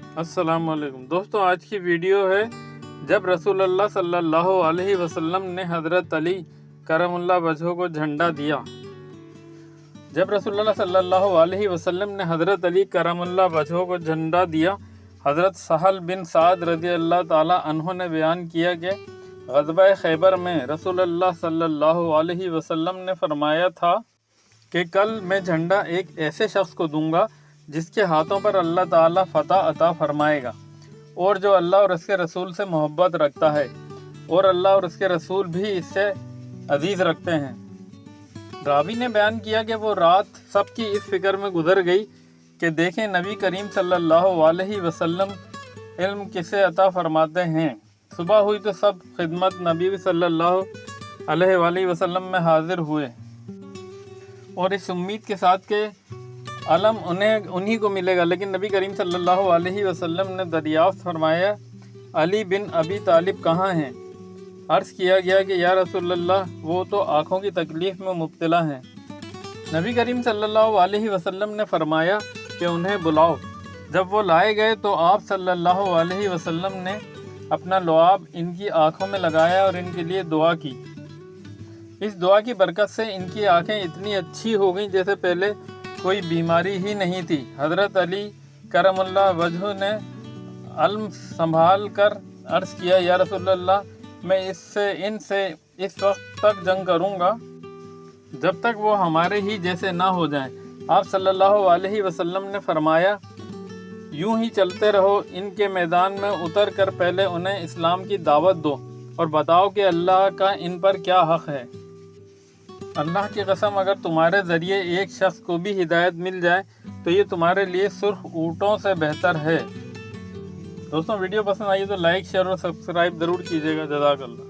अस्सलाम वालेकुम दोस्तों, आज की वीडियो है जब रसूलुल्लाह सल्लल्लाहु अलैहि वसल्लम ने हज़रत अली करमुल्लाह वजह को झंडा दिया। जब रसूलुल्लाह सल्लल्लाहु अलैहि वसल्लम ने हज़रत अली करमुल्लाह वजह को झंडा दिया, हज़रत सहल बिन साद रज़ी अल्लाह ताला अन्हु ने बयान किया कि ग़ज़वा खैबर में रसूलुल्लाह सल्लल्लाहु अलैहि वसल्लम ने फरमाया था कि कल मैं झंडा एक ऐसे शख्स को दूंगा जिसके हाथों पर अल्लाह ताला फ़तह अता फरमाएगा और जो अल्लाह और उसके रसूल से मोहब्बत रखता है और अल्लाह और उसके रसूल भी इससे अजीज़ रखते हैं। रावी ने बयान किया कि वो रात सबकी इस फिक्र में गुजर गई कि देखें नबी करीम सल्लल्लाहु अलैहि वसल्लम इल्म किसे अता फरमाते हैं। सुबह हुई तो सब खिदमत नबी सल्लल्लाहु अलैहि वसल्लम में हाजिर हुए और इस उम्मीद के साथ कि अलम उन्हीं को मिलेगा, लेकिन नबी करीम सल्लल्लाहु अलैहि वसल्लम ने दरियाफ्त फरमाया, अली बिन अबी तालिब कहाँ हैं? अर्ज़ किया गया कि या रसूलल्लाह, वो तो आँखों की तकलीफ़ में मुब्तला हैं। नबी करीम सल्लल्लाहु अलैहि वसल्लम ने फरमाया कि उन्हें बुलाओ। जब वो लाए गए तो आप सल्लल्लाहु अलैहि वसल्लम ने अपना लुआब इनकी आँखों में लगाया और इनके लिए दुआ की। इस दुआ की बरकत से इनकी आँखें इतनी अच्छी हो गईं जैसे पहले कोई बीमारी ही नहीं थी। हज़रत अली करमुल्लाह वजह ने अल्म संभाल कर अर्ज़ किया, या रसूलल्लाह, मैं इनसे इस वक्त तक जंग करूँगा जब तक वो हमारे ही जैसे ना हो जाएं। आप सल्लल्लाहु अलैहि वसल्लम ने फरमाया, यूं ही चलते रहो, इनके मैदान में उतर कर पहले उन्हें इस्लाम की दावत दो और बताओ कि अल्लाह का इन पर क्या हक़ है। अल्लाह की कसम, अगर तुम्हारे ज़रिए एक शख्स को भी हिदायत मिल जाए तो ये तुम्हारे लिए सुर्ख ऊँटों से बेहतर है। दोस्तों, वीडियो पसंद आई तो लाइक, शेयर और सब्सक्राइब ज़रूर कीजिएगा। जज़ाकल्लाह।